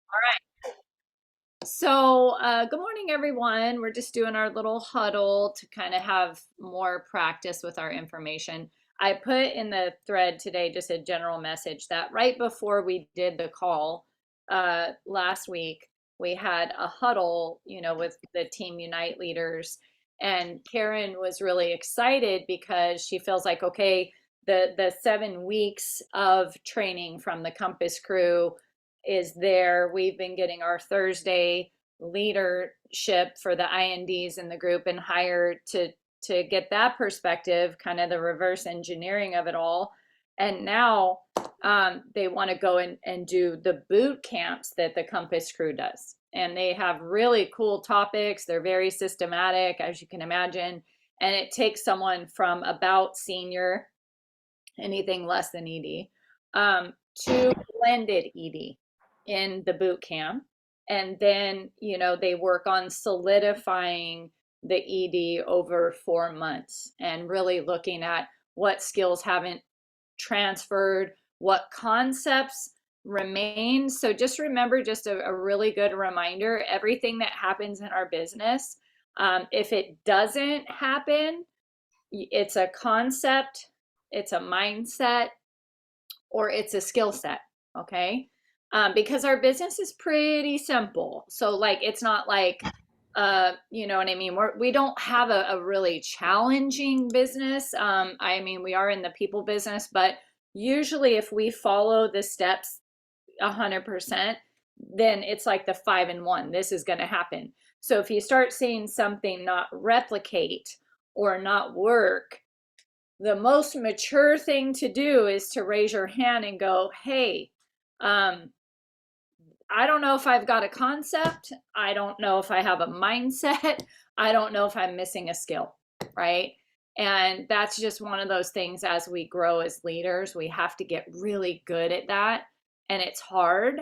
All right. So, good morning, everyone. We're just doing our little huddle to kind of have more practice with our information. I put in the thread today just a general message that right before we did the call last week, we had a huddle, with the Team Unite leaders. And Karen was really excited because she feels like, okay, the 7 weeks of training from the Compass crew is there. We've been getting our Thursday leadership for the INDs in the group and hired to get that perspective, kind of the reverse engineering of it all. And now they want to go and do the boot camps that the Compass crew does. And they have really cool topics. They're very systematic, as you can imagine. And it takes someone from about senior, anything less than ED, to blended ED in the boot camp. And then, they work on solidifying the ED over 4 months and really looking at what skills haven't transferred, what concepts remain. So just remember, just a really good reminder, everything that happens in our business, if it doesn't happen, it's a concept, it's a mindset, or it's a skill set. Okay. Because our business is pretty simple. So, like, it's not like, you know what I mean? We don't have a really challenging business. I mean, we are in the people business, but usually if we follow the steps 100%, then it's like the 5 and 1. This is going to happen. So if you start seeing something not replicate or not work, the most mature thing to do is to raise your hand and go, hey, I don't know if I've got a concept. I don't know if I have a mindset. I don't know if I'm missing a skill, right? And that's just one of those things as we grow as leaders, we have to get really good at that. And it's hard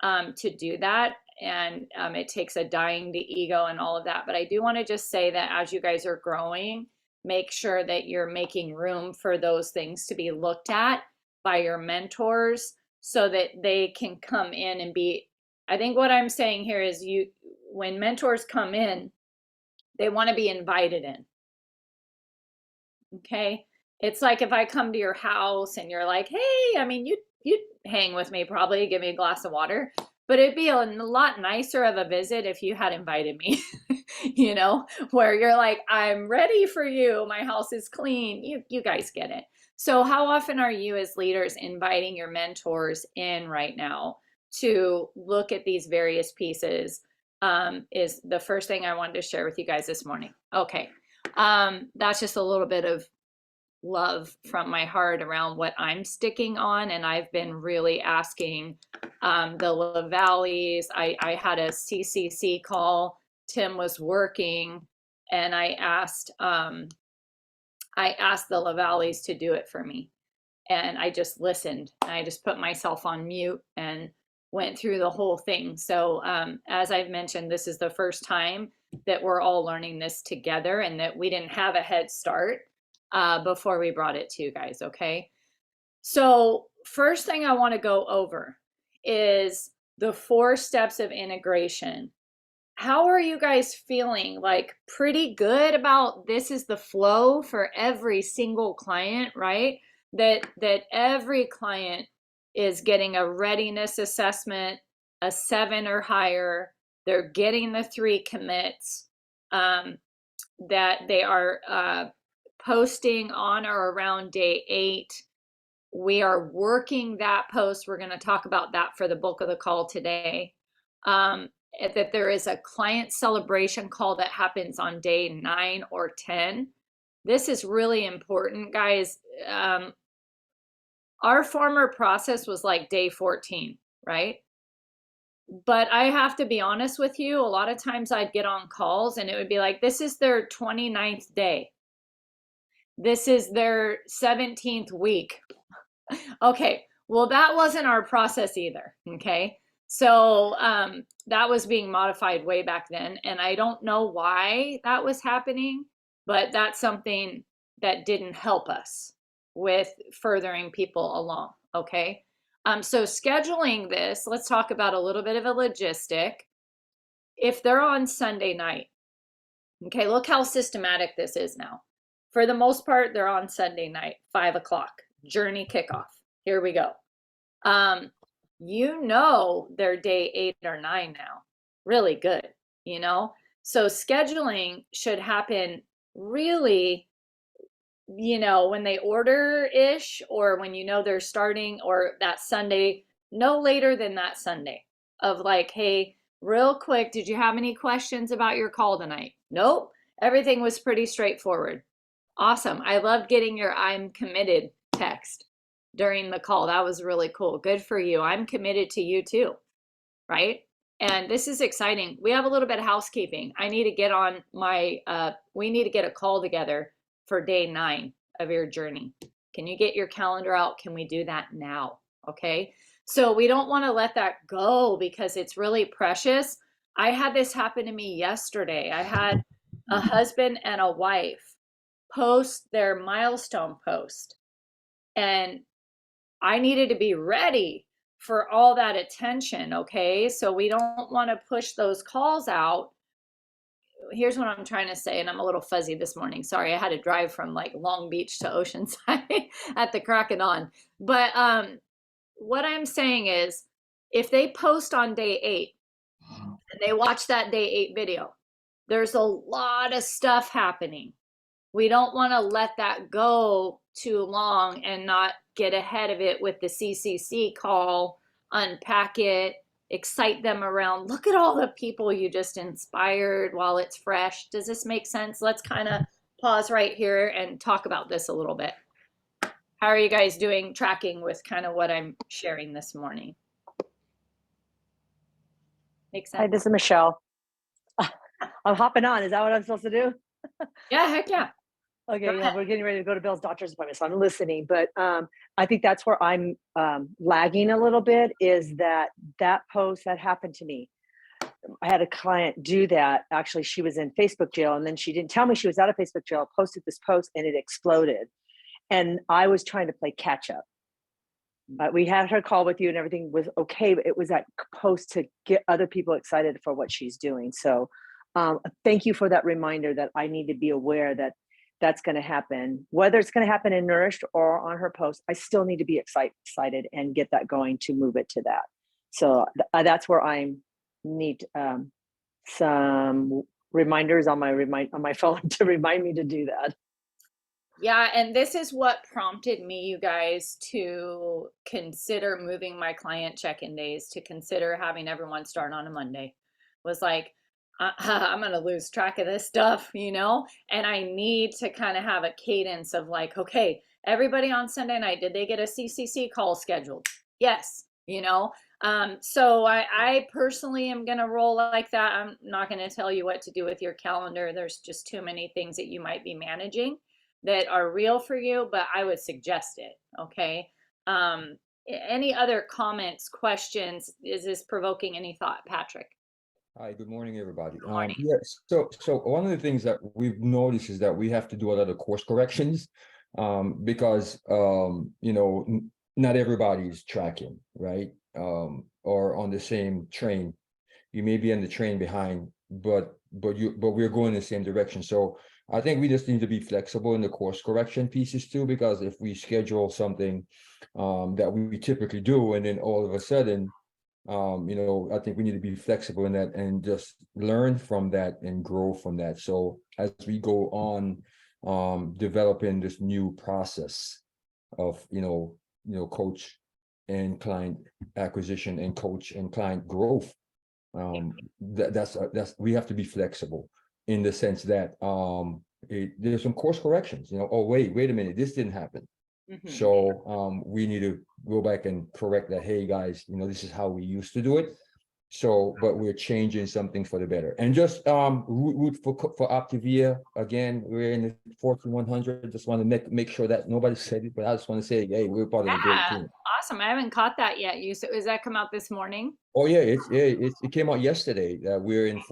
to do that. And it takes a dying to ego and all of that. But I do want to just say that as you guys are growing, make sure that you're making room for those things to be looked at by your mentors so that they can come in and be. I think what I'm saying here is, when mentors come in, they want to be invited in. Okay. It's like if I come to your house and you're like, hey, I mean, you'd hang with me, probably give me a glass of water, but it'd be a lot nicer of a visit if you had invited me, where you're like, I'm ready for you. My house is clean. You guys get it. So how often are you as leaders inviting your mentors in right now to look at these various pieces? Is the first thing I wanted to share with you guys this morning. Okay. That's just a little bit of love from my heart around what I'm sticking on. And I've been really asking the LaValleys. I had a CCC call. Tim was working, and I asked the LaValleys to do it for me. And I just listened. And I just put myself on mute and went through the whole thing. So as I've mentioned, this is the first time that we're all learning this together, and that we didn't have a head start before we brought it to you guys. Okay. So first thing I want to go over is the 4 steps of integration. How are you guys feeling? Like, pretty good about this is the flow for every single client, right? That every client is getting a readiness assessment, a 7 or higher. They're getting the 3 commits, that they are posting on or around day 8. We are working that post. We're going to talk about that for the bulk of the call today. That there is a client celebration call that happens on day 9 or 10. This is really important, guys. Our former process was like day 14, right? But I have to be honest with you, a lot of times I'd get on calls and it would be like, this is their 29th day. This is their 17th week. Okay, well, that wasn't our process either. Okay, so that was being modified way back then, and I don't know why that was happening, but that's something that didn't help us with furthering people along. Okay, So scheduling this, let's talk about a little bit of a logistic. If they're on Sunday night, okay, look how systematic this is now. For the most part, they're on Sunday night, 5 o'clock, journey kickoff. Here we go. You know they're day 8 or 9 now. Really good, you know? So scheduling should happen really, you know, when they order-ish, or when you know they're starting, or that Sunday, no later than that Sunday, of like, hey, real quick, did you have any questions about your call tonight? Nope, everything was pretty straightforward. Awesome. I loved getting your I'm committed text during the call. That was really cool. Good for you. I'm committed to you too, right? And this is exciting. We have a little bit of housekeeping. I need to get on my, we need to get a call together for day 9 of your journey. Can you get your calendar out? Can we do that now? Okay. So we don't want to let that go because it's really precious. I had this happen to me yesterday. I had a husband and a wife post their milestone post, and I needed to be ready for all that attention. Okay. So we don't want to push those calls out. Here's what I'm trying to say, and I'm a little fuzzy this morning. Sorry, I had to drive from like Long Beach to Oceanside at the crack of dawn. But what I'm saying is, if they post on day 8 and they watch that day 8 video, there's a lot of stuff happening. We don't want to let that go too long and not get ahead of it with the CCC call, unpack it, excite them around. Look at all the people you just inspired while it's fresh. Does this make sense? Let's kind of pause right here and talk about this a little bit. How are you guys doing tracking with kind of what I'm sharing this morning? Make sense? Hi, this is Michelle. I'm hopping on. Is that what I'm supposed to do? Yeah, heck yeah. Okay, yeah, we're getting ready to go to Bill's doctor's appointment, so I'm listening. But I think that's where I'm lagging a little bit, is that post that happened to me. I had a client do that. Actually, she was in Facebook jail, and then she didn't tell me she was out of Facebook jail, posted this post, and it exploded. And I was trying to play catch up. We had her call with you and everything was okay, but it was that post to get other people excited for what she's doing. So thank you for that reminder that I need to be aware that that's going to happen. Whether it's going to happen in Nourished or on her post, I still need to be excited and get that going to move it to that. So that's where I need some reminders on my phone to remind me to do that. Yeah, and this is what prompted me, you guys, to consider moving my client check-in days, to consider having everyone start on a Monday. Was like, I'm going to lose track of this stuff, you know? And I need to kind of have a cadence of like, okay, everybody on Sunday night, did they get a CCC call scheduled? Yes, you know? So I personally am going to roll like that. I'm not going to tell you what to do with your calendar. There's just too many things that you might be managing that are real for you, but I would suggest it. Okay. Any other comments, questions? Is this provoking any thought, Patrick? Hi, good morning, everybody. Good morning. Yes, so one of the things that we've noticed is that we have to do a lot of course corrections because you know, not everybody is tracking, right? Or on the same train. You may be on the train behind, but we're going in the same direction. So I think we just need to be flexible in the course correction pieces too, because if we schedule something that we typically do, and then all of a sudden, you know, I think we need to be flexible in that and just learn from that and grow from that. So as we go on developing this new process of, you know, coach and client acquisition and coach and client growth, that's we have to be flexible in the sense that there's some course corrections, you know. Oh, wait a minute, this didn't happen. So we need to go back and correct that. Hey guys, you know, this is how we used to do it. So, but we're changing something for the better. And just root for Optavia again. We're in the Fortune 100. Just want to make sure that nobody said it, but I just want to say, hey, we're part of a great team. Awesome. I haven't caught that yet. Is that come out this morning? Oh yeah, it came out yesterday that we're in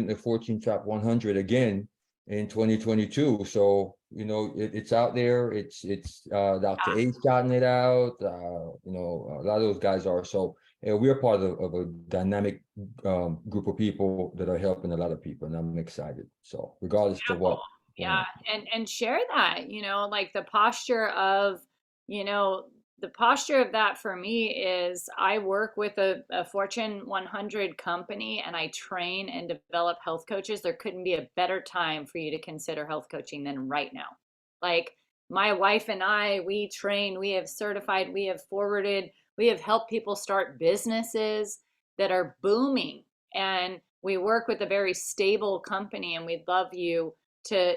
the Fortune top 100 again in 2022. So You know, it's out there. It's Dr. A's gotten it out. You know, a lot of those guys are. So we're part of a dynamic group of people that are helping a lot of people, and I'm excited. So regardless to what. Yeah, and share that, like the posture of, you know, the posture of that for me is I work with a Fortune 100 company and I train and develop health coaches. There couldn't be a better time for you to consider health coaching than right now. Like my wife and I, we train, we have certified, we have forwarded, we have helped people start businesses that are booming. And we work with a very stable company and we'd love you to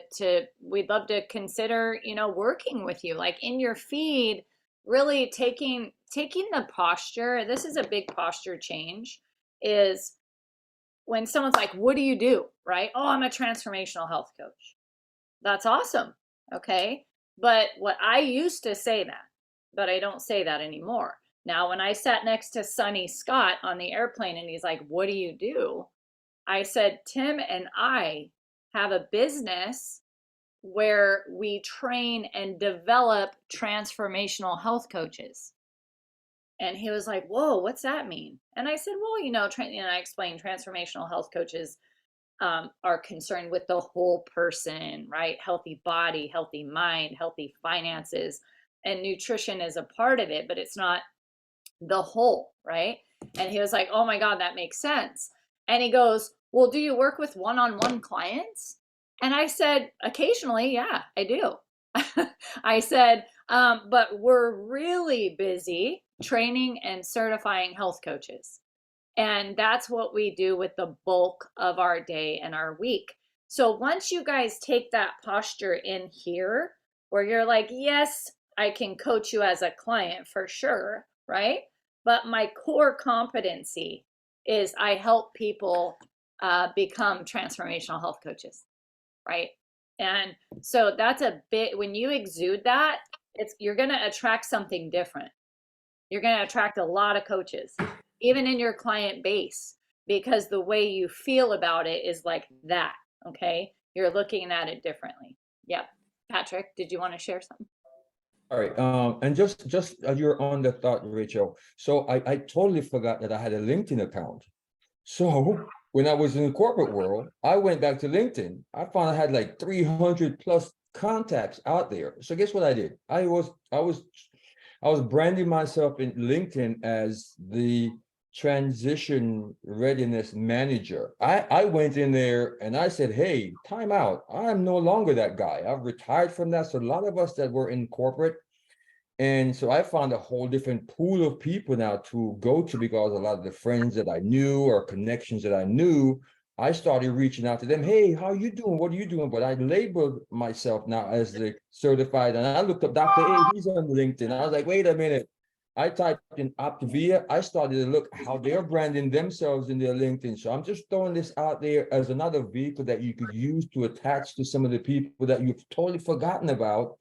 we'd love to consider, working with you, like in your feed, really taking the posture. This is a big posture change, is when someone's like, what do you do? Right? Oh, I'm a transformational health coach. That's awesome. Okay. But what I used to say that, but I don't say that anymore. Now, when I sat next to Sonny Scott on the airplane and he's like, what do you do? I said, Tim and I have a business where we train and develop transformational health coaches. And he was like, whoa, what's that mean? And I said, well, and I explained transformational health coaches are concerned with the whole person, right? Healthy body, healthy mind, healthy finances, and nutrition is a part of it, but it's not the whole, right? And he was like, oh my God, that makes sense. And he goes, well, do you work with one-on-one clients? And I said, occasionally, yeah, I do. I said, but we're really busy training and certifying health coaches. And that's what we do with the bulk of our day and our week. So once you guys take that posture in here, where you're like, yes, I can coach you as a client for sure, right? But my core competency is I help people become transformational health coaches, right? And so that's a bit, when you exude that, you're going to attract something different. You're going to attract a lot of coaches, even in your client base, because the way you feel about it is like that. Okay. You're looking at it differently. Yep. Patrick, did you want to share something? All right. And just you're on the thought, Rachel. So I totally forgot that I had a LinkedIn account. So when I was in the corporate world, I went back to LinkedIn. I found I had like 300 plus contacts out there. So guess what I did? I was branding myself in LinkedIn as the transition readiness manager. I went in there and I said, hey, time out. I'm no longer that guy. I've retired from that. So a lot of us that were in corporate, and so I found a whole different pool of people now to go to, because a lot of the friends that I knew or connections that I knew, I started reaching out to them. Hey, how you doing? What are you doing? But I labeled myself now as the certified, and I looked up Dr. A, he's on LinkedIn. I was like, wait a minute. I typed in Optavia. I started to look how they're branding themselves in their LinkedIn. So I'm just throwing this out there as another vehicle that you could use to attach to some of the people that you've totally forgotten about.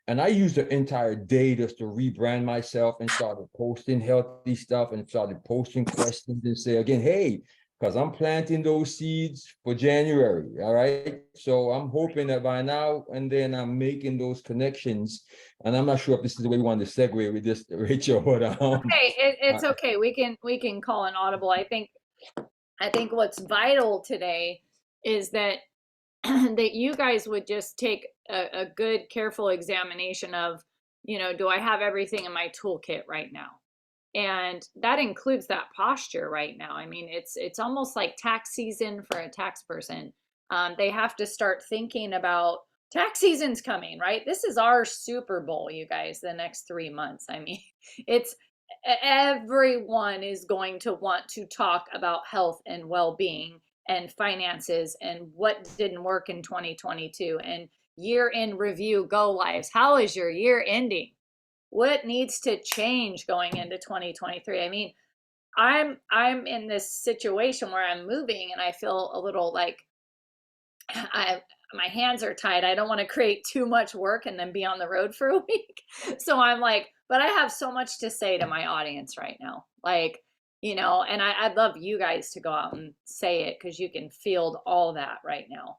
And I used the entire day just to rebrand myself and started posting healthy stuff and started posting questions and say again, hey, because I'm planting those seeds for January. All right. So I'm hoping that by now and then I'm making those connections. And I'm not sure if this is the way we want to segue with this, Rachel, but Okay, it's okay. We can call an audible. I think what's vital today is that that you guys would just take a good, careful examination of, do I have everything in my toolkit right now? And that includes that posture right now. I mean, it's almost like tax season for a tax person. They have to start thinking about tax season's coming, right? This is our Super Bowl, you guys, the next 3 months. I mean, it's everyone is going to want to talk about health and well-being and finances and what didn't work in 2022 and year in review go lives. How is your year ending? What needs to change going into 2023? I mean, I'm in this situation where I'm moving and I feel a little like my hands are tied. I don't want to create too much work and then be on the road for a week. So I'm like, but I have so much to say to my audience right now. Like, and I'd love you guys to go out and say it because you can field all that right now.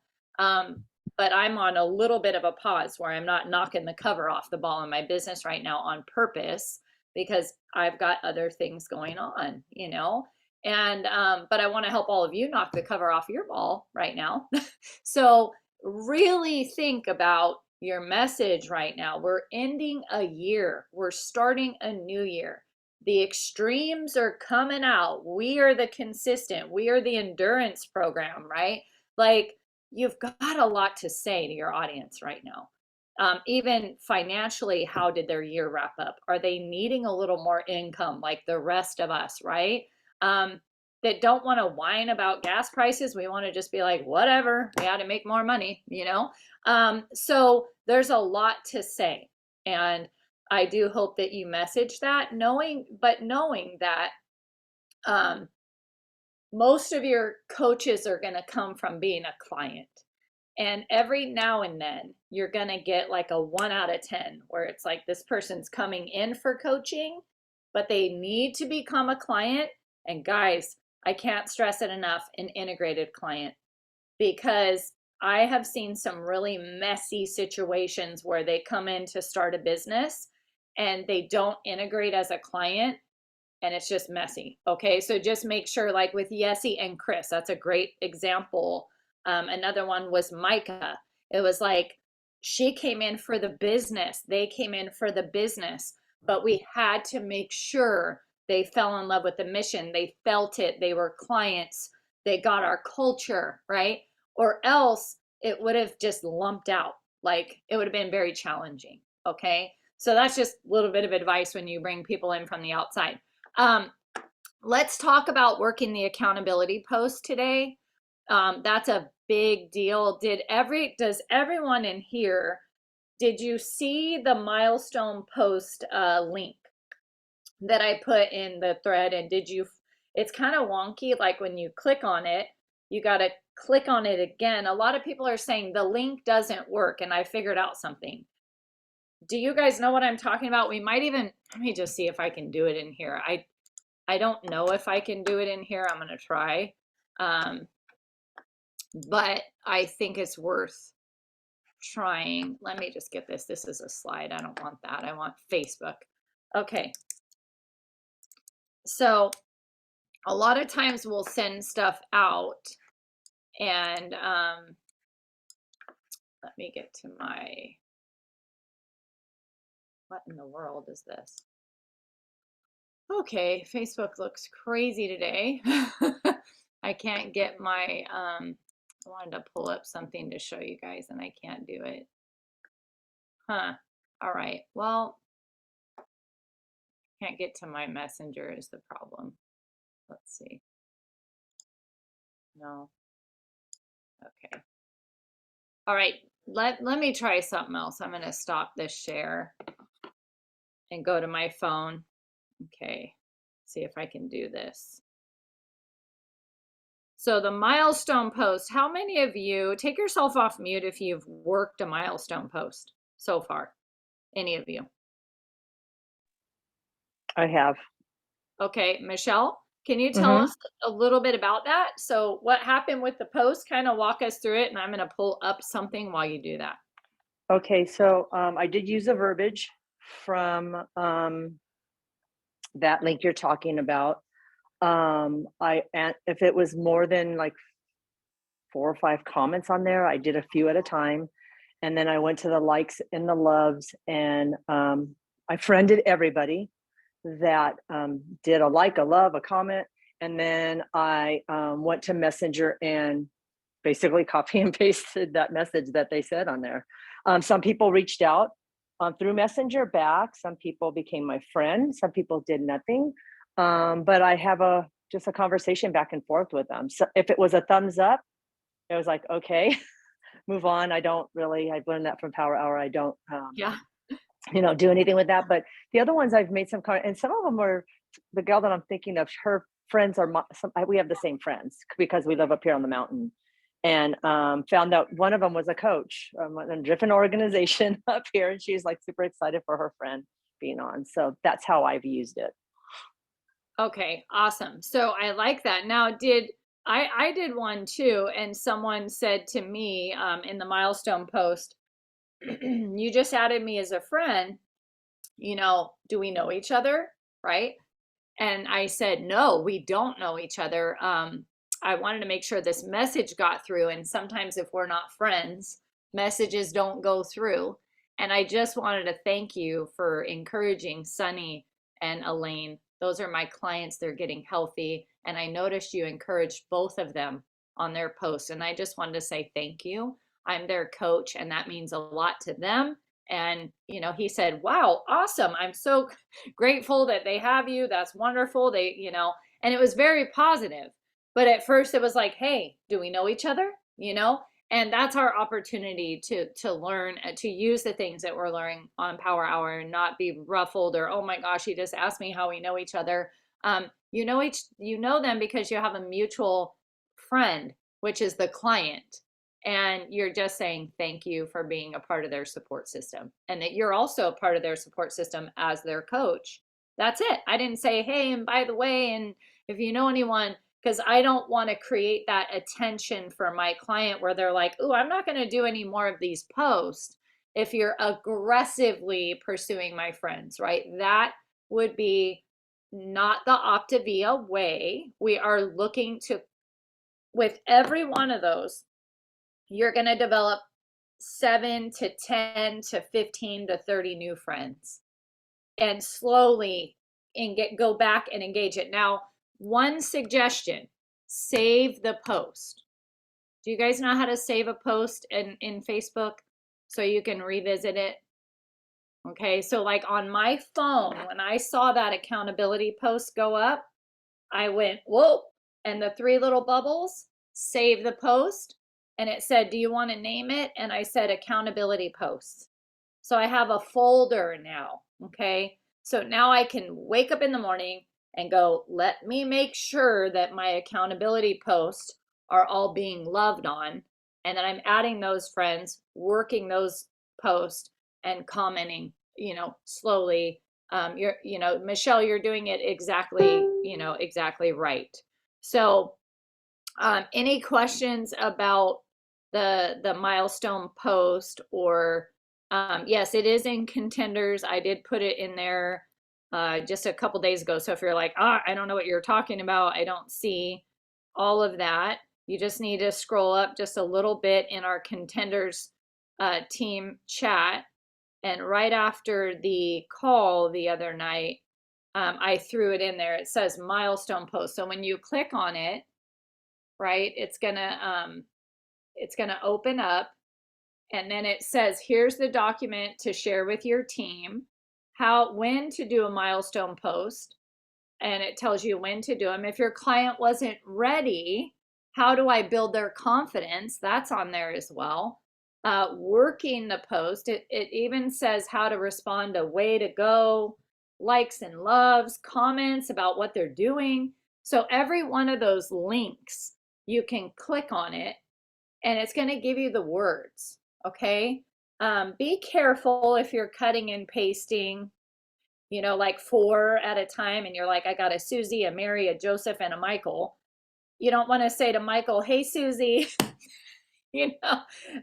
but I'm on a little bit of a pause where I'm not knocking the cover off the ball in my business right now on purpose because I've got other things going on, you know? And, but I want to help all of you knock the cover off your ball right now. So really think about your message right now. We're ending a year, we're starting a new year. The extremes are coming out. We are the consistent, we are the endurance program, right? Like, you've got a lot to say to your audience right now. Even financially, how did their year wrap up? Are they needing a little more income like the rest of us, right? That don't want to whine about gas prices. We want to just be like, whatever, we got to make more money, you know? So there's a lot to say. And I do hope that you message that knowing that um, most of your coaches are going to come from being a client. And every now and then you're going to get like a 1 out of 10 where it's like this person's coming in for coaching, but they need to become a client. And guys, I can't stress it enough, an integrated client, because I have seen some really messy situations where they come in to start a business and they don't integrate as a client, and it's just messy. Okay, so just make sure, like with Yessie and Chris, that's a great example. Another one was Micah. It was like she came in for the business, they came in for the business, but we had to make sure they fell in love with the mission, they felt it, they were clients, they got our culture, right? Or else it would have just lumped out. Like, it would have been very challenging. Okay, so that's just a little bit of advice when you bring people in from the outside. Let's talk about working the accountability post today. That's a big deal. Does everyone in here, did you see the milestone post link that I put in the thread? And it's kind of wonky. Like when you click on it, you got to click on it again. A lot of people are saying the link doesn't work, and I figured out something. Do you guys know what I'm talking about? We might even, let me just see if I can do it in here. I don't know if I can do it in here. I'm going to try. But I think it's worth trying. Let me just get this. This is a slide. I don't want that. I want Facebook. Okay. So a lot of times we'll send stuff out, and let me get to what in the world is this? Okay, Facebook looks crazy today. I can't get my, I wanted to pull up something to show you guys and I can't do it. Huh. All right. Well, can't get to my messenger is the problem. Let's see. No. Okay. All right. Let me try something else. I'm going to stop this share and go to my phone. Okay. See if I can do this. So the milestone post, how many of you, take yourself off mute if you've worked a milestone post so far? Any of you? I have. Okay, Michelle, can you tell us a little bit about that? So what happened with the post? Kind of walk us through it, and I'm going to pull up something while you do that. Okay, so I did use a verbiage from that link you're talking about. If it was more than like 4 or 5 comments on there, I did a few at a time, and then I went to the likes and the loves, and I friended everybody that did a like, a love, a comment, and then I went to Messenger and basically copy and pasted that message that they said on there. Some people reached out through Messenger back. Some people became my friend. Some people did nothing. But I have just a conversation back and forth with them. So if it was a thumbs up, it was like, okay, move on. I've learned that from Power Hour. I don't, do anything with that. But the other ones I've made some comment, and some of them were the girl that I'm thinking of, her friends are, we have the same friends because we live up here on the mountain. And found out one of them was a coach in a different organization up here. And she's like super excited for her friend being on. So that's how I've used it. Okay, awesome. So I like that. Now, did I did one too, and someone said to me in the milestone post, you just added me as a friend, do we know each other? Right? And I said, no, we don't know each other. I wanted to make sure this message got through. And sometimes if we're not friends, messages don't go through. And I just wanted to thank you for encouraging Sunny and Elaine. Those are my clients. They're getting healthy. And I noticed you encouraged both of them on their posts. And I just wanted to say thank you. I'm their coach, and that means a lot to them. And, he said, wow, awesome. I'm so grateful that they have you. That's wonderful. And it was very positive. But at first it was like, hey, do we know each other? And that's our opportunity to learn, to use the things that we're learning on Power Hour and not be ruffled or, oh my gosh, he just asked me how we know each other. You know them because you have a mutual friend, which is the client. And you're just saying thank you for being a part of their support system, and that you're also a part of their support system as their coach. That's it. I didn't say, hey, and by the way, and if you know anyone, because I don't want to create that attention for my client where they're like, oh, I'm not going to do any more of these posts if you're aggressively pursuing my friends, right? That would be not the Optavia way. We are looking to, with every one of those, you're going to develop 7 to 10 to 15 to 30 new friends, and slowly go back and engage it. Now, one suggestion, save the post. Do you guys know how to save a post in Facebook so you can revisit it? Okay, so like on my phone, when I saw that accountability post go up, I went, whoa, and the 3 little bubbles, save the post. And it said, do you want to name it? And I said accountability posts. So I have a folder now. Okay. So now I can wake up in the morning and go, let me make sure that my accountability posts are all being loved on. And then I'm adding those friends, working those posts and commenting, slowly. Michelle, you're doing it exactly right. So any questions about the milestone post? Or yes, it is in contenders. I did put it in there just a couple days ago. So if you're like, I don't know what you're talking about, I don't see all of that, you just need to scroll up just a little bit in our contenders team chat. And right after the call the other night, I threw it in there. It says milestone post. So when you click on it, right, it's gonna open up, and then it says, here's the document to share with your team, when to do a milestone post, and it tells you when to do them. If your client wasn't ready, how do I build their confidence? That's on there as well. Working the post, it even says how to respond to way to go, likes and loves, comments about what they're doing. So every one of those links, you can click on it and it's going to give you the words. Okay. Be careful if you're cutting and pasting, like 4 at a time, and you're like, I got a Susie, a Mary, a Joseph, and a Michael. You don't want to say to Michael, hey, Susie,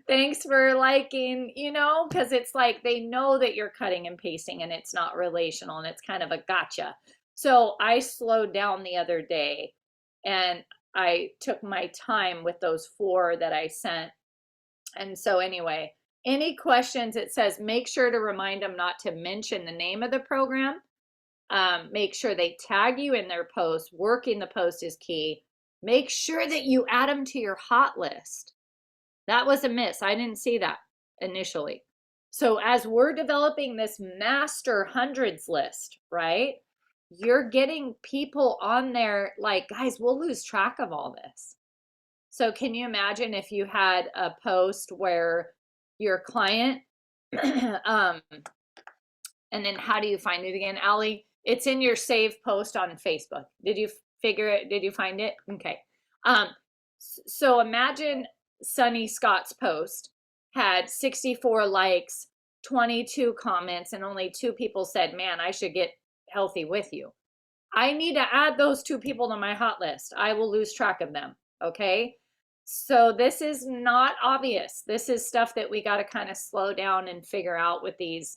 thanks for liking, because it's like they know that you're cutting and pasting and it's not relational and it's kind of a gotcha. So I slowed down the other day and I took my time with those 4 that I sent. And so anyway, any questions, it says make sure to remind them not to mention the name of the program. Make sure they tag you in their post. Working the post is key. Make sure that you add them to your hot list. That was a miss. I didn't see that initially. So as we're developing this master hundreds list, right, you're getting people on there like, guys, we'll lose track of all this. So can you imagine if you had a post where your client, and then how do you find it again, Allie? It's in your saved post on Facebook. Did you figure it? Did you find it? Okay. So imagine Sunny Scott's post had 64 likes, 22 comments, and only 2 people said, man, I should get healthy with you. I need to add those 2 people to my hot list. I will lose track of them. Okay. So this is not obvious. This is stuff that we got to kind of slow down and figure out with these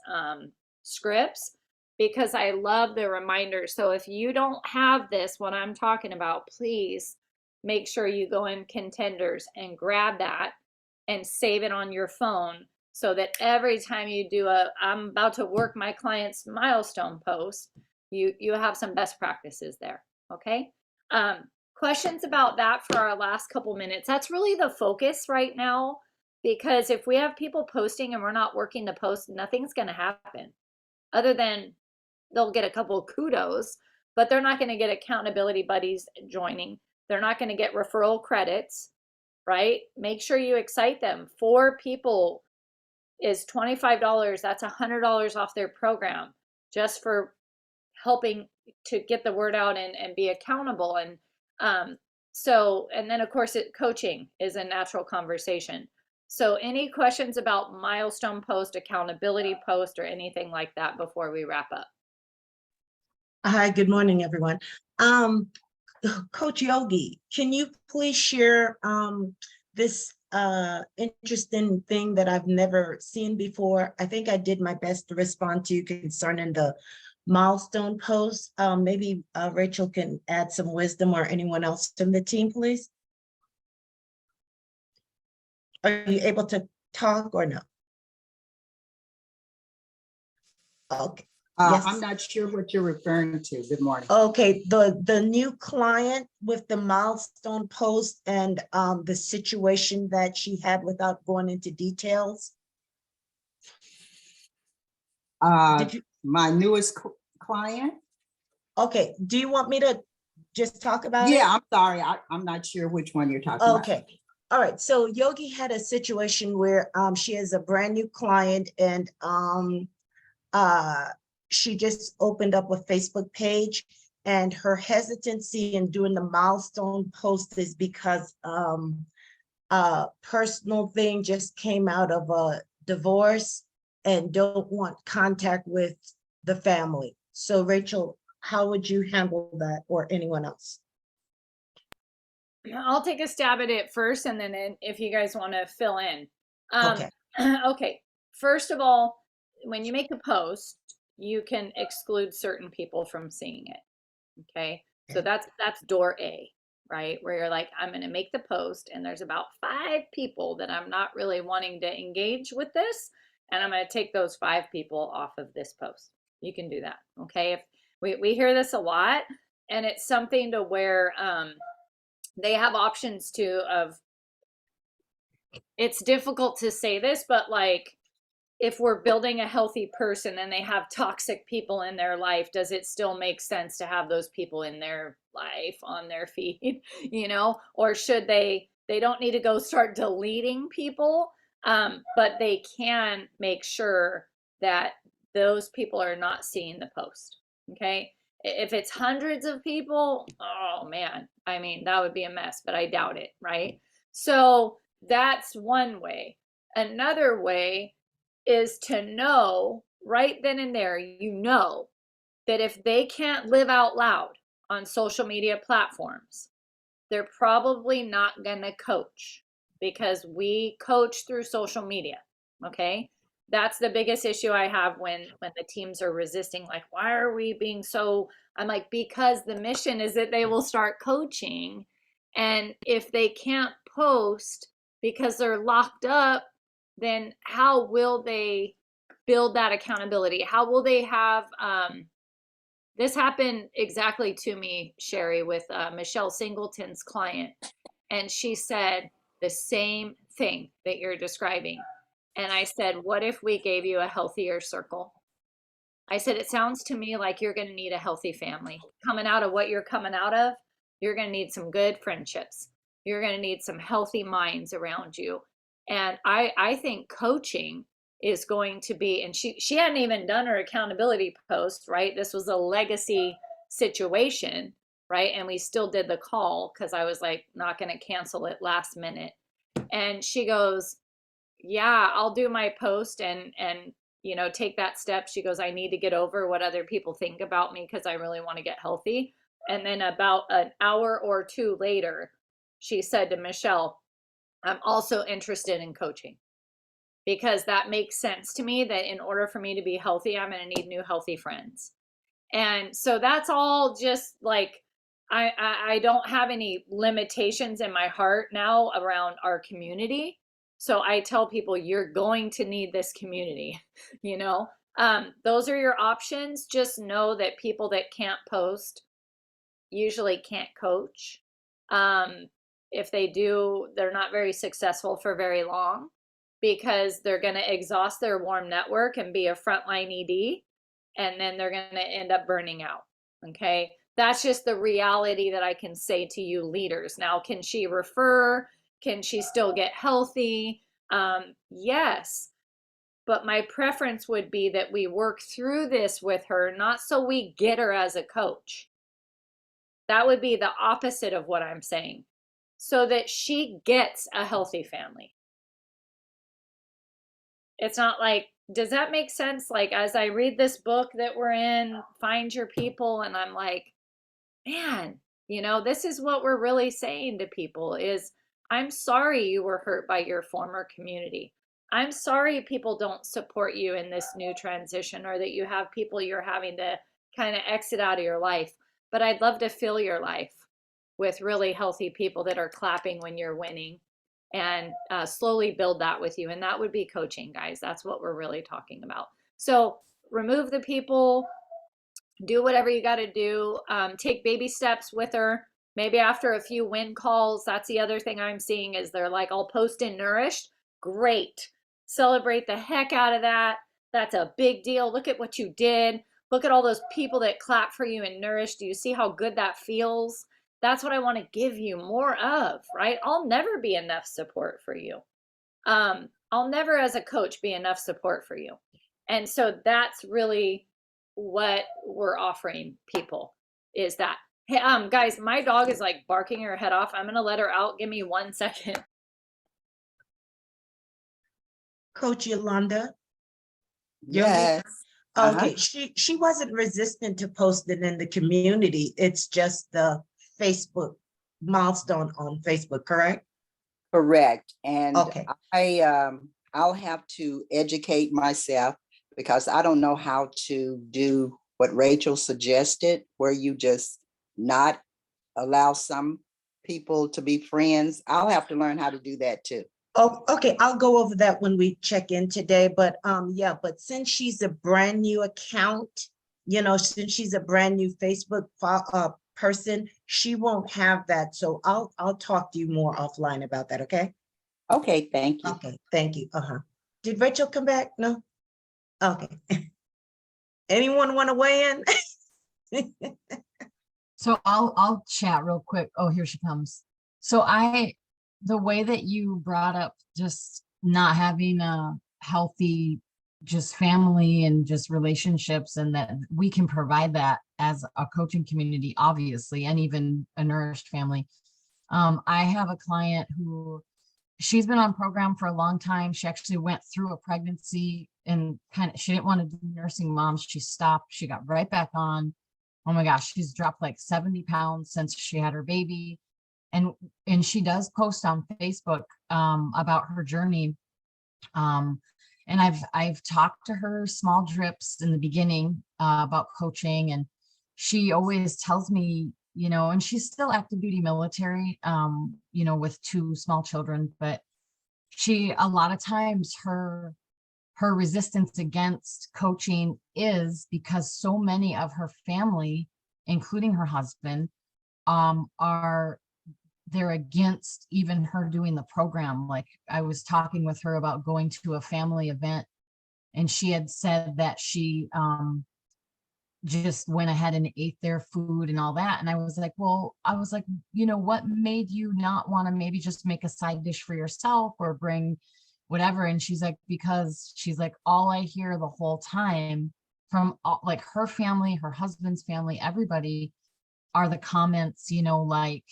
scripts, because I love the reminders. So if you don't have this, what I'm talking about, please make sure you go in contenders and grab that and save it on your phone, so that every time you do I'm about to work my client's milestone post, you have some best practices there. Okay. Um, Questions about that for our last couple minutes? That's really the focus right now, because if we have people posting and we're not working the post, nothing's going to happen other than they'll get a couple of kudos, but they're not going to get accountability buddies joining. They're not going to get referral credits, right? Make sure you excite them. 4 people is $25. That's $100 off their program just for helping to get the word out and be accountable. And and then of course coaching is a natural conversation. So any questions about milestone post, accountability post, or anything like that before we wrap up? Hi, good morning, everyone. Um, Coach Yogi, can you please share this interesting thing that I've never seen before? I think I did my best to respond to you concerning the milestone post. Maybe Rachel can add some wisdom, or anyone else from the team, please. Are you able to talk or no? Okay. Yes. I'm not sure what you're referring to. Good morning. Okay, the new client with the milestone post and the situation that she had, without going into details. Did you? My newest client. Okay, do you want me to just talk about it? Yeah, I'm sorry. I'm not sure which one you're talking about. Okay. All right. So Yogi had a situation where she has a brand new client, and she just opened up a Facebook page, and her hesitancy in doing the milestone post is because a personal thing just came out of a divorce and don't want contact with the family. So Rachel, how would you handle that, or anyone else? I'll take a stab at it first, and then if you guys want to fill in. Okay. Okay. First of all, when you make a post, you can exclude certain people from seeing it. Okay. So that's door A, right? Where you're like, I'm going to make the post, and there's about 5 people that I'm not really wanting to engage with this, and I'm going to take those 5 people off of this post. You can do that. Okay. If we hear this a lot, and it's something to where they have options too of, it's difficult to say this, but like, if we're building a healthy person and they have toxic people in their life, does it still make sense to have those people in their life on their feed, or should they don't need to go start deleting people, but they can make sure that those people are not seeing the post. Okay. If it's hundreds of people, oh man, I mean, that would be a mess, but I doubt it. Right. So that's one way. Another way is to know right then and there, that if they can't live out loud on social media platforms, they're probably not going to coach, because we coach through social media. Okay. That's the biggest issue I have when the teams are resisting, like, why are we being so, I'm like, because the mission is that they will start coaching. And if they can't post because they're locked up, then how will they build that accountability? How will they have, this happened exactly to me, Sherry, with Michelle Singleton's client. And she said the same thing that you're describing. And I said, what if we gave you a healthier circle? I said, it sounds to me like you're going to need a healthy family. Coming out of what you're coming out of, you're going to need some good friendships. You're going to need some healthy minds around you. And I think coaching is going to be, and she hadn't even done her accountability post, right? This was a legacy situation, right? And we still did the call because I was like, not going to cancel it last minute. And she goes, yeah, I'll do my post and take that step. She goes, I need to get over what other people think about me because I really want to get healthy. And then about an hour or 2 later, she said to Michelle, I'm also interested in coaching, because that makes sense to me that in order for me to be healthy, I'm going to need new healthy friends. And so that's all just like, I don't have any limitations in my heart now around our community. So I tell people, you're going to need this community, you know? Those are your options. Just know that people that can't post usually can't coach. If they do, they're not very successful for very long, because they're going to exhaust their warm network and be a frontline ED, and then they're going to end up burning out. Okay. That's just the reality that I can say to you leaders. Now, can she refer? Can she still get healthy? Yes. But my preference would be that we work through this with her, not so we get her as a coach. That would be the opposite of what I'm saying, so that she gets a healthy family. It's not like, does that make sense? Like, as I read this book that we're in, Find Your People, and I'm like, man, you know, this is what we're really saying to people is, I'm sorry you were hurt by your former community. I'm sorry people don't support you in this new transition, or that you have people you're having to kind of exit out of your life. But I'd love to fill your life with really healthy people that are clapping when you're winning, and slowly build that with you. And that would be coaching, guys. That's what we're really talking about. So remove the people, do whatever you got to do. Take baby steps with her. Maybe after a few win calls. That's the other thing I'm seeing is they're like, I'll post in Nourished. Great. Celebrate the heck out of that. That's a big deal. Look at what you did. Look at all those people that clap for you in Nourished. Do you see how good that feels? That's what I want to give you more of, right? I'll never be enough support for you. I'll never as a coach be enough support for you. And so that's really what we're offering people, is that, hey, guys, my dog is like barking her head off. I'm going to let her out. Give me 1 second. Coach Yolanda. Yes. Okay, she wasn't resistant to posting in the community. It's just the Facebook milestone on Facebook, correct? Correct. And Okay. I'll have to educate myself, because I don't know how to do what Rachel suggested, where you just not allow some people to be friends. I'll have to learn how to do that too. Oh, okay, I'll go over that when we check in today, but yeah, but since she's a brand new account, you know, since she's a brand new Facebook person, she won't have that. So I'll talk to you more offline about that, okay? Okay, thank you. Okay, thank you. Did Rachel come back? No? Okay. Anyone want to weigh in? So I'll chat real quick. Oh, here she comes. So the way that you brought up just not having a healthy just family and just relationships, and that we can provide that as a coaching community, obviously, and even a nourished family. I have a client who, she's been on program for a long time. She actually went through a pregnancy and she didn't want to do nursing moms. She stopped, she got right back on. Oh my gosh, she's dropped like 70 pounds since she had her baby. And she does post on Facebook about her journey. And I've talked to her small drips in the beginning about coaching, and she always tells me, you know, and she's still active duty military, you know, with 2 small children, but a lot of times her resistance against coaching is because so many of her family, including her husband, they're against even her doing the program. Like, I was talking with her about going to a family event, and she had said that she just went ahead and ate their food and all that. And I was like, you know, what made you not want to maybe just make a side dish for yourself or bring whatever? And she's like, because she's like, all I hear the whole time from like her family, her husband's family, everybody, are the comments, you know, like,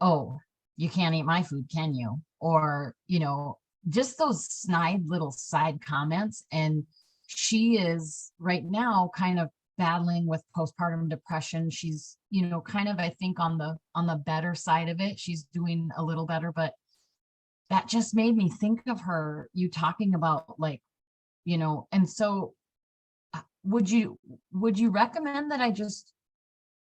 oh, you can't eat my food, can you? Or, you know, just those snide little side comments. And she is right now kind of battling with postpartum depression. She's, you know, kind of, I think on the better side of it. She's doing a little better, but that just made me think of her, you talking about like, you know, and so would you recommend that I just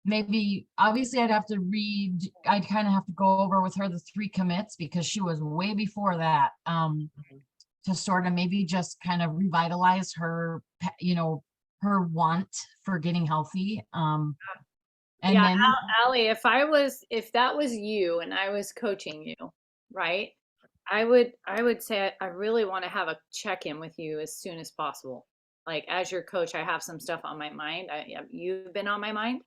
maybe, obviously I'd have to read, I'd kind of have to go over with her the 3 commits because she was way before that, to sort of maybe just kind of revitalize her, you know, her want for getting healthy. And Yeah, then, Allie, if that was you and I was coaching you, right? I would say I really want to have a check-in with you as soon as possible. Like as your coach, I have some stuff on my mind. You've been on my mind.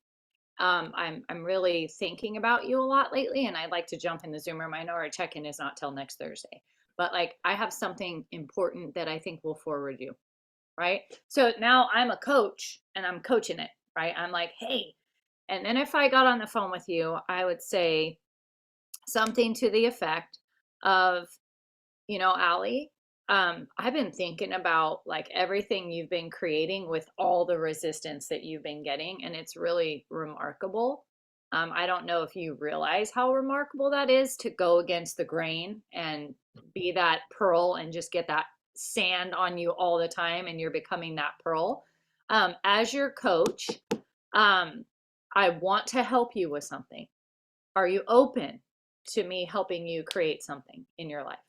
I'm really thinking about you a lot lately, and I'd like to jump in the Zoom room. I know our check-in is not till next Thursday, but like I have something important that I think will forward you, right? So now I'm a coach and I'm coaching it, right? I'm like, hey, and then if I got on the phone with you, I would say something to the effect of, you know, Allie, I've been thinking about like everything you've been creating with all the resistance that you've been getting, and it's really remarkable. I don't know if you realize how remarkable that is to go against the grain and be that pearl and just get that sand on you all the time, and you're becoming that pearl. As your coach, I want to help you with something. Are you open to me helping you create something in your life?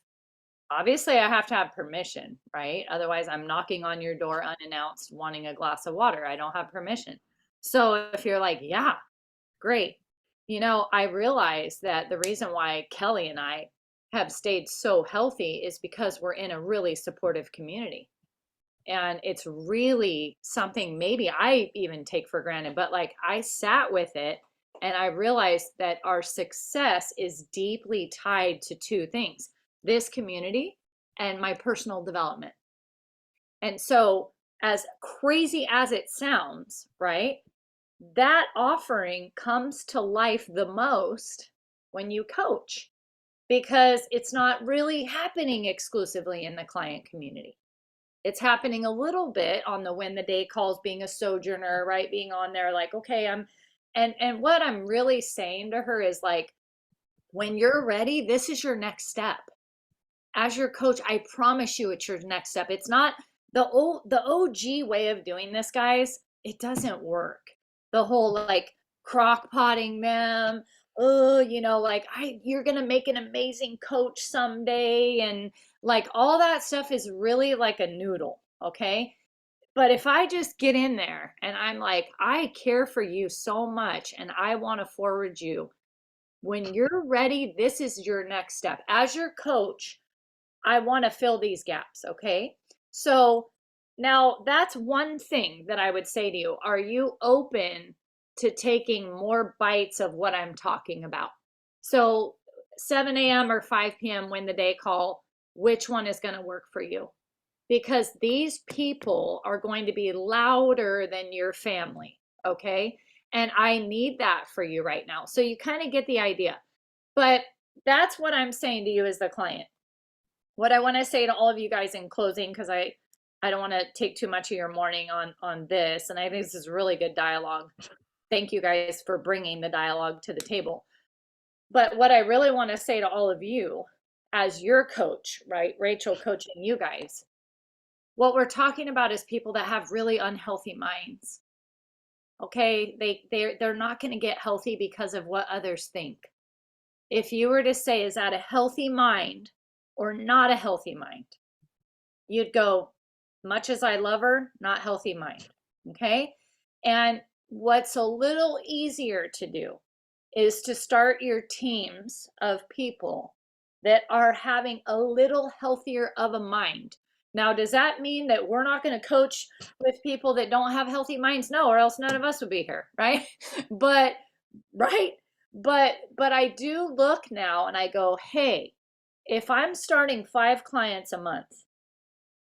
Obviously, I have to have permission, right? Otherwise, I'm knocking on your door unannounced, wanting a glass of water. I don't have permission. So if you're like, yeah, great. You know, I realize that the reason why Kelly and I have stayed so healthy is because we're in a really supportive community. And it's really something maybe I even take for granted, but like I sat with it and I realized that our success is deeply tied to 2 things: this community and my personal development. And so, as crazy as it sounds, right, that offering comes to life the most when you coach, because it's not really happening exclusively in the client community. It's happening a little bit on the when the day calls, being a sojourner, right? Being on there like, okay, and what I'm really saying to her is like, when you're ready, this is your next step. As your coach, I promise you it's your next step. It's not the OG way of doing this, guys. It doesn't work. The whole like crock potting them, oh, you know, like you're gonna make an amazing coach someday, and like all that stuff is really like a noodle, okay? But if I just get in there and I'm like, I care for you so much and I want to forward you, when you're ready, this is your next step. As your coach, I want to fill these gaps, okay? So now that's one thing that I would say to you. Are you open to taking more bites of what I'm talking about? So 7 a.m. or 5 p.m. when the day call, which one is going to work for you? Because these people are going to be louder than your family, okay? And I need that for you right now. So you kind of get the idea. But that's what I'm saying to you as the client. What I want to say to all of you guys in closing, because I don't want to take too much of your morning on this, and I think this is really good dialogue. Thank you guys for bringing the dialogue to the table. But what I really want to say to all of you as your coach, right? Rachel coaching you guys. What we're talking about is people that have really unhealthy minds. Okay? They're not going to get healthy because of what others think. If you were to say, is that a healthy mind or not a healthy mind? You'd go, much as I love her, not healthy mind. Okay? And what's a little easier to do is to start your teams of people that are having a little healthier of a mind. Now, does that mean that we're not going to coach with people that don't have healthy minds? No, or else none of us would be here, right? But right? But I do look now and I go, hey, if I'm starting 5 clients a month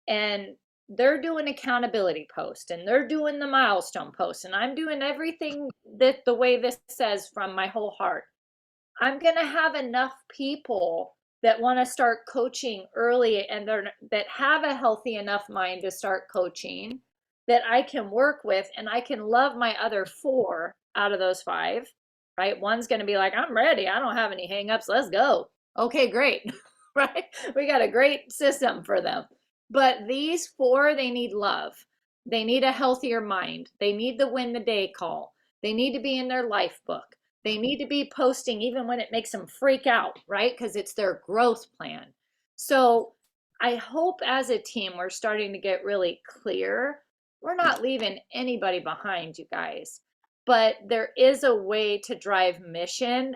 and they're doing accountability post and they're doing the milestone post and I'm doing everything that the way this says from my whole heart, I'm going to have enough people that want to start coaching early and that have a healthy enough mind to start coaching that I can work with, and I can love my other 4 out of those 5, right? One's going to be like, I'm ready. I don't have any hangups. Let's go. Okay, great. Right? We got a great system for them. But these 4, they need love. They need a healthier mind. They need the win the day call. They need to be in their life book. They need to be posting even when it makes them freak out, right? Because it's their growth plan. So I hope as a team, we're starting to get really clear. We're not leaving anybody behind, you guys, but there is a way to drive mission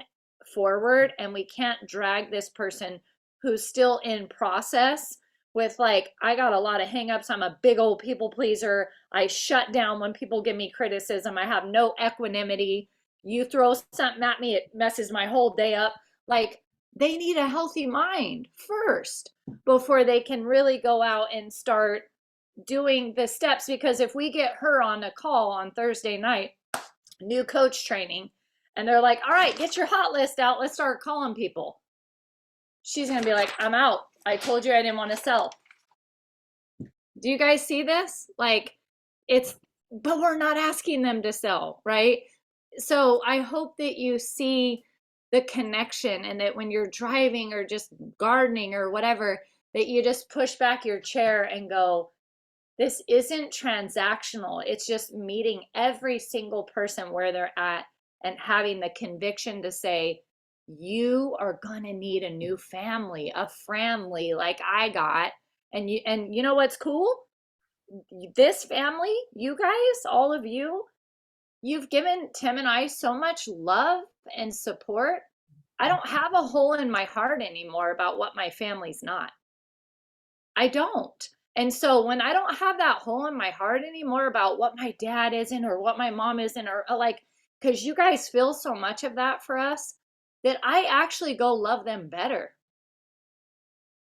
forward, and we can't drag this person who's still in process with like, I got a lot of hangups. I'm a big old people pleaser. I shut down when people give me criticism. I have no equanimity. You throw something at me, it messes my whole day up. Like, they need a healthy mind first before they can really go out and start doing the steps. Because if we get her on a call on Thursday night, new coach training, and they're like, all right, get your hot list out. Let's start calling people. She's going to be like, I'm out. I told you I didn't want to sell. Do you guys see this? Like, but we're not asking them to sell, right? So I hope that you see the connection, and that when you're driving or just gardening or whatever, that you just push back your chair and go, this isn't transactional. It's just meeting every single person where they're at and having the conviction to say, you are going to need a new family, a family like I got. And you know what's cool? This family, you guys, all of you, you've given Tim and I so much love and support. I don't have a hole in my heart anymore about what my family's not. I don't. And so when I don't have that hole in my heart anymore about what my dad isn't or what my mom isn't, or like, because you guys feel so much of that for us, that I actually go love them better.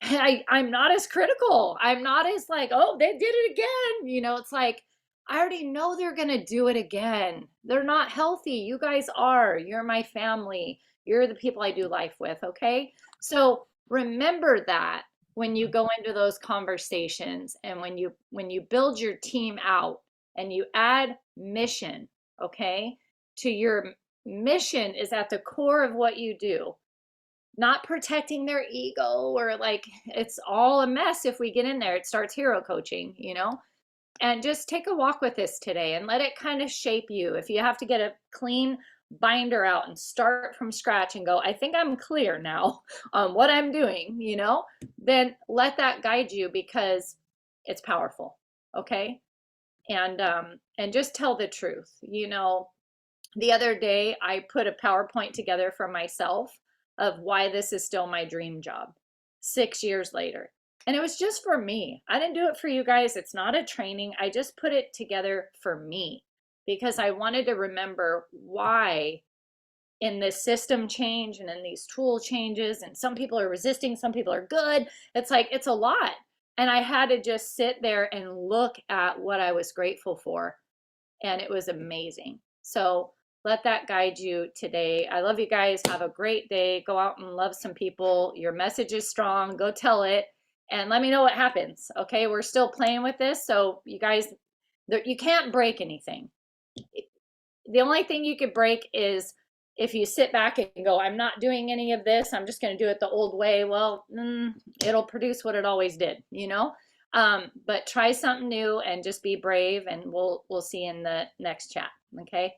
And I'm not as critical. I'm not as like, oh, they did it again. You know, it's like, I already know they're going to do it again. They're not healthy. You guys are. You're my family. You're the people I do life with. Okay. So remember that when you go into those conversations, and when you build your team out and you add mission, okay, to your mission is at the core of what you do. Not protecting their ego, or like, it's all a mess if we get in there. It starts hero coaching, you know? And just take a walk with this today and let it kind of shape you. If you have to get a clean binder out and start from scratch and go, I think I'm clear now on what I'm doing, you know, then let that guide you, because it's powerful. Okay. And just tell the truth. You know, the other day I put a PowerPoint together for myself of why this is still my dream job 6 years later. And it was just for me. I didn't do it for you guys. It's not a training. I just put it together for me, because I wanted to remember why in this system change and in these tool changes, and some people are resisting, some people are good. It's like, it's a lot. And I had to just sit there and look at what I was grateful for. And it was amazing. So let that guide you today. I love you guys. Have a great day. Go out and love some people. Your message is strong. Go tell it. And let me know what happens. Okay. We're still playing with this. So you guys, you can't break anything. The only thing you could break is if you sit back and go, I'm not doing any of this. I'm just going to do it the old way. Well, it'll produce what it always did, you know? But try something new and just be brave, and we'll see you in the next chat. Okay.